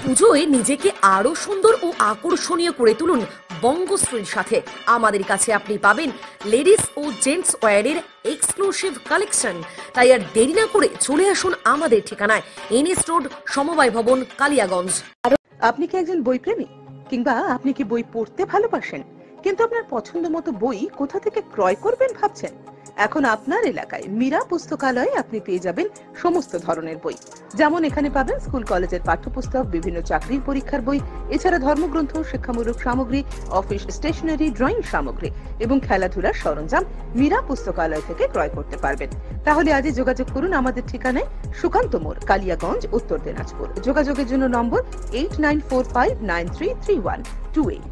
পুজোয় নিজেকে আরো সুন্দর ও আকর্ষণীয় করে তুলুন বঙ্গশ্রীর সাথে। আমাদের কাছে আপনি পাবেন লেডিস ও জেন্টস ওয়্যারের এক্সক্লুসিভ কালেকশন। তাই আর দেরি না করে চলে আসুন আমাদের ঠিকানায়, এনএস রোড, সমবায় ভবন, কালিয়াগঞ্জ। আপনি কি একজন বই প্রেমী, কিংবা আপনি কি বই পড়তে ভালোবাসেন কিন্তু আপনার পছন্দ মতো বই কোথা থেকে ক্রয় করবেন ভাবছেন? এখন আপনার এলাকায় মীরা পুস্তকালয়ে আপনি পেয়ে যাবেন সমস্ত ধরনের বই। যেমন এখানে পাবেন স্কুল কলেজের পাঠ্যপুস্তক, বিভিন্ন চাকরির পরীক্ষার বই, এছাড়া ধর্মগ্রন্থ, শিক্ষামূলক সামগ্রী, অফিস স্টেশনারি, ড্রয়িং সামগ্রী এবং খেলাধুলার সরঞ্জাম মীরা পুস্তকালয় থেকে ক্রয় করতে পারবেন। তাহলে আজই যোগাযোগ করুন আমাদের ঠিকানায়, সুকান্ত মোড়, কালিয়াগঞ্জ, উত্তর দিনাজপুর। যোগাযোগের জন্য নম্বর 8945933128।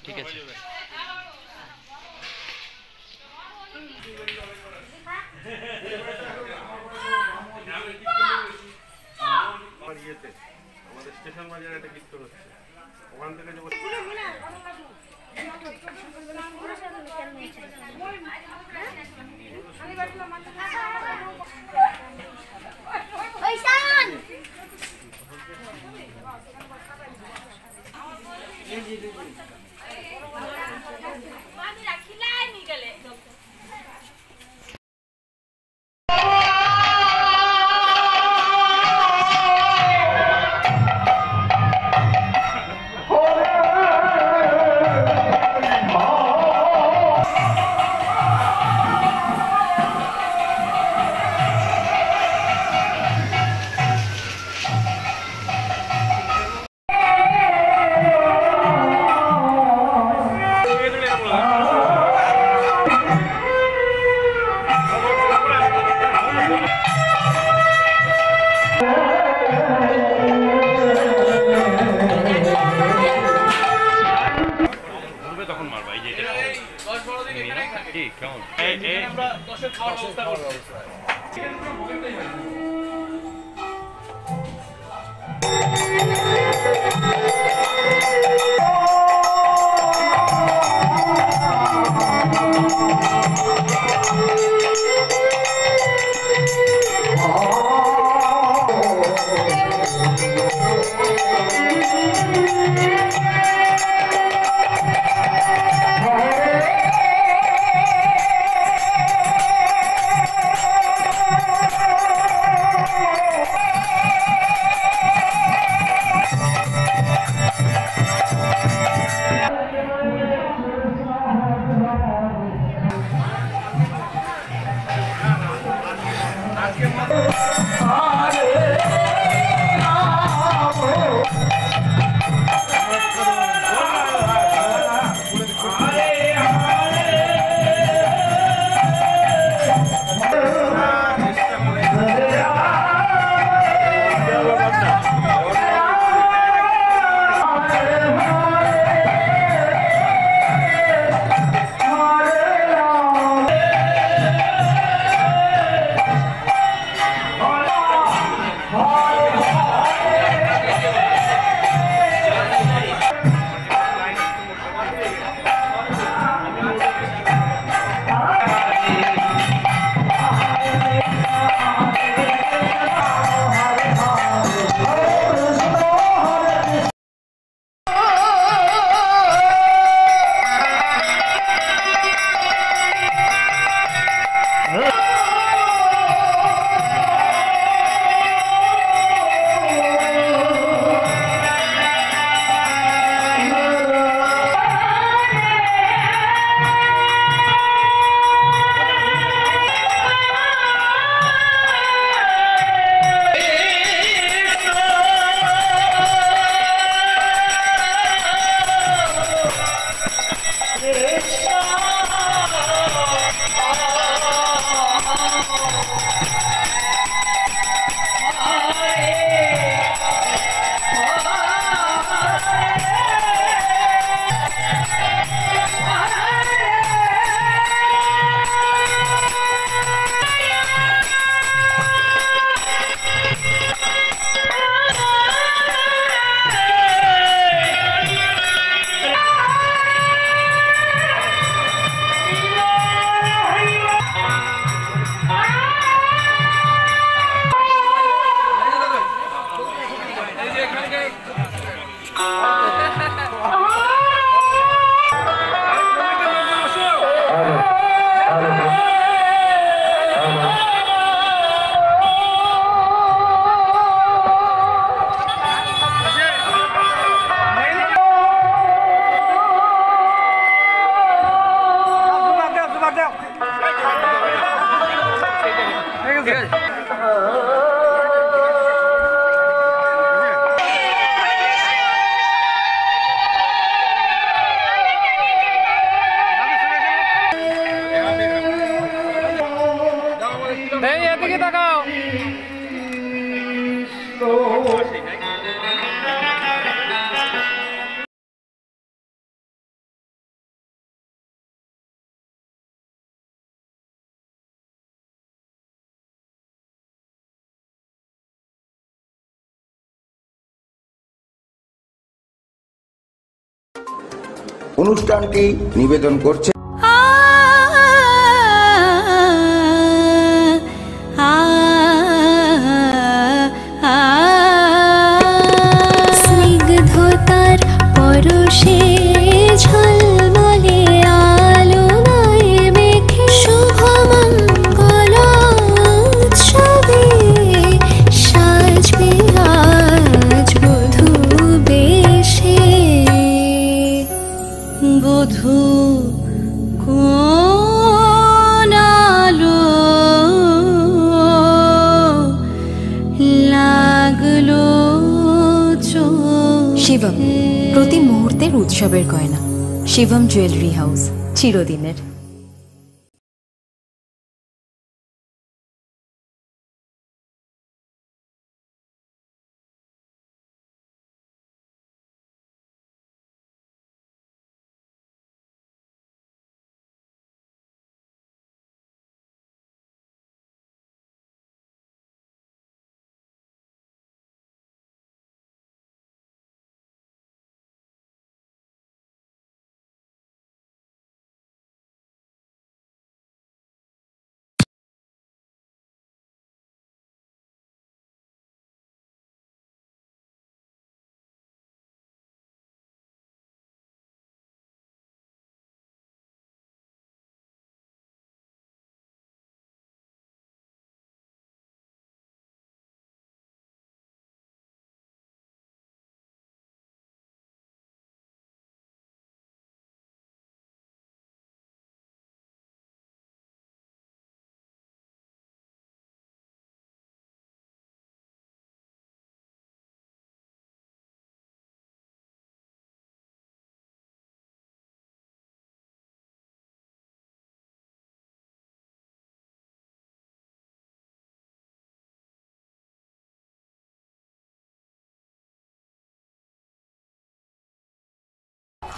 ঠিক আছে। আমাদের স্টেশন বাজারে একটা কীর্তন হচ্ছে, ওখান থেকে তখন মারবা এই যে কেমন আমরা 10-এর খাওয়ার ব্যবস্থা করছি। অনুষ্ঠানটি নিবেদন করছে স্নিগ্ধতার পরশে ঝলমলে আলোয় মেখে শুভমঙ্গল উৎসবে সাজবে আজ বধূ বেশে। বধূ কোন আলো লাগলো শিবম, প্রতি মুহূর্তের উৎসবের গয়না। শিবম জুয়েলারি হাউস, চিরদিনের।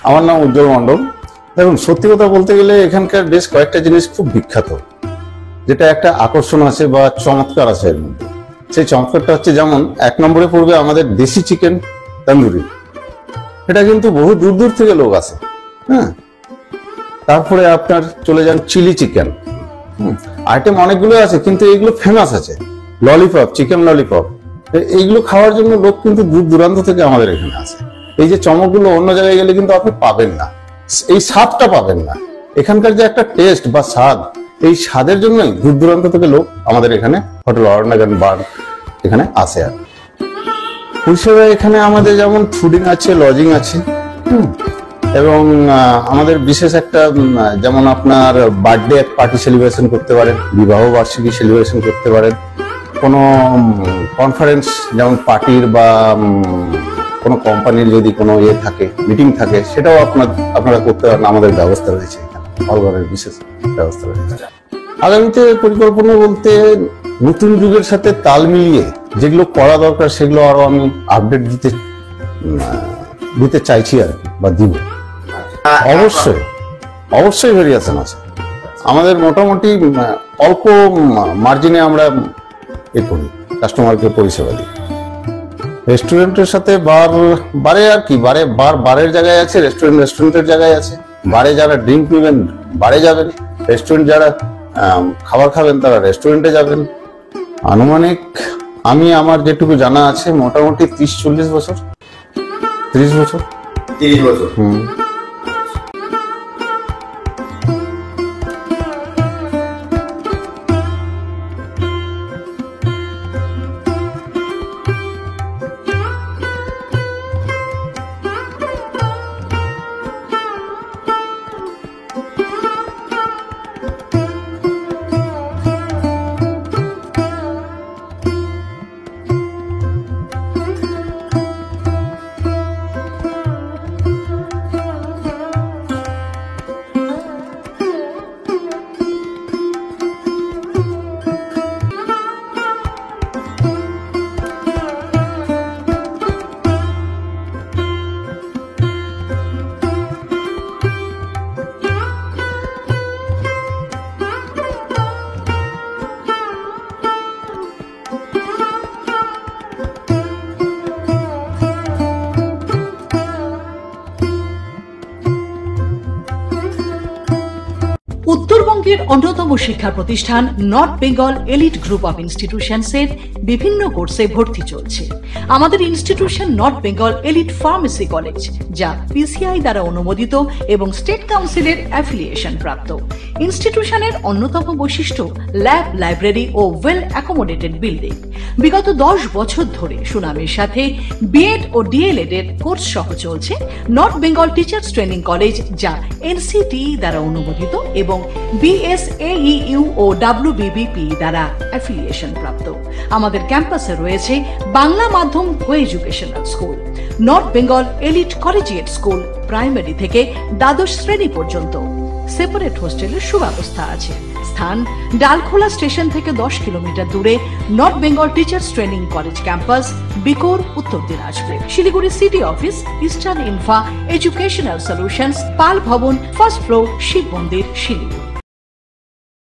আমার নাম উজ্জ্বল মণ্ডল। দেখুন, সত্যি কথা বলতে গেলে এখানকার বেশ কয়েকটা জিনিস খুব বিখ্যাত, যেটা একটা আকর্ষণ আছে বা চমৎকার আছে এর মধ্যে। সেই চমৎকারটা হচ্ছে, যেমন 1 নম্বরে পড়বে আমাদের দেশি চিকেন তন্দুরি। এটা কিন্তু বহু দূর দূর থেকে লোক আসে। হ্যাঁ, তারপরে আপনার চলে যান চিলি চিকেন। আইটেম অনেকগুলো আছে, কিন্তু এইগুলো ফেমাস আছে। ললিপপ, চিকেন ললিপপ, এইগুলো খাওয়ার জন্য লোক কিন্তু দূর দূরান্ত থেকে আমাদের এখানে আসে। এই যে চমকগুলো অন্য জায়গায় গেলে কিন্তু আপনি পাবেন না, এই স্বাদটা পাবেন না। এখানকার যে একটা টেস্ট বা স্বাদ, এই স্বাদের জন্যই দূর দূরান্ত থেকে লোক আমাদের এখানে হোটেল অরণ্য গার্ডেন বার এখানে আসে। আর পরিষেবা এখানে আমাদের যেমন ফুডিং আছে, লজিং আছে, এবং আমাদের বিশেষ একটা, যেমন আপনার বার্থডে পার্টি সেলিব্রেশন করতে পারেন, বিবাহ বার্ষিকী সেলিব্রেশন করতে পারেন, কোনো কনফারেন্স যেমন পার্টির বা কোনো কোম্পানির যদি কোনো থাকে, মিটিং থাকে, সেটাও আপনারা করতে পারেন। আমাদের ব্যবস্থা রয়েছে এখানে, হলঘরের বিশেষ ব্যবস্থা রয়েছে। আগামীতে পরিকল্পনা বলতে, নতুন যুগের সাথে তাল মিলিয়ে যেগুলো করা দরকার সেগুলো আরো আমি আপডেট দিতে চাইছি আর কি, বা দিব। অবশ্যই ভেরিয়েশন আছে। আমাদের মোটামুটি অল্প মার্জিনে আমরা করি, কাস্টমারকে পরিষেবা দিই। রেস্টুরেন্টের সাথে বারে আর কি, বারের জায়গায় আছে, রেস্টুরেন্টের জায়গায় আছে। বারে যারা ড্রিঙ্ক নেবেন বারে যাবেন, রেস্টুরেন্ট যারা খাবার খাবেন তারা রেস্টুরেন্টে যাবেন। আনুমানিক আমার যেটুকু জানা আছে, মোটামুটি 30-40 বছর, 30 বছর। উত্তরবঙ্গের অন্যতম শিক্ষা প্রতিষ্ঠান north Bengal elite group of ইনস্টিটিউশনসের বিভিন্ন কোর্সে ভর্তি চলছে। আমাদের institution north Bengal elite pharmacy college, যা পিসিআই দ্বারা অনুমোদিত এবং স্টেট কাউন্সিলের অ্যাফিলিয়েশন প্রাপ্ত। ইনস্টিটিউশনের অন্যতম বৈশিষ্ট্য ল্যাব, লাইব্রেরি ও ওয়েল অ্যাকোমোডেটেড বিল্ডিং। বিগত 10 বছর ধরে সুনামের সাথে বিএড ও ডিএলএড এর কোর্স সহ চলছে north Bengal teachers training college, যা এনসিটিই দ্বারা অনুমোদিত এবং বিএসএইউ ও ডাব্লিউবিবিপি দ্বারা অ্যাফিলিয়েশন প্রাপ্ত। আমাদের ক্যাম্পাসে রয়েছে বাংলা মাধ্যম কো educational school, north Bengal elite collegiate school, primary থেকে দ্বাদশ শ্রেণী পর্যন্ত। সেপারেট হোস্টেলের সুব্যবস্থা আছে। স্থান ডালখোলা স্টেশন থেকে 10 কিলোমিটার দূরে north Bengal teachers training college campus, বিকোর, Uttar Dinajpur. Siliguri city office, eastern ইনফা educational solutions, Pal Bhavan, first floor, Shiva মন্দির, শিলিগুড়ি।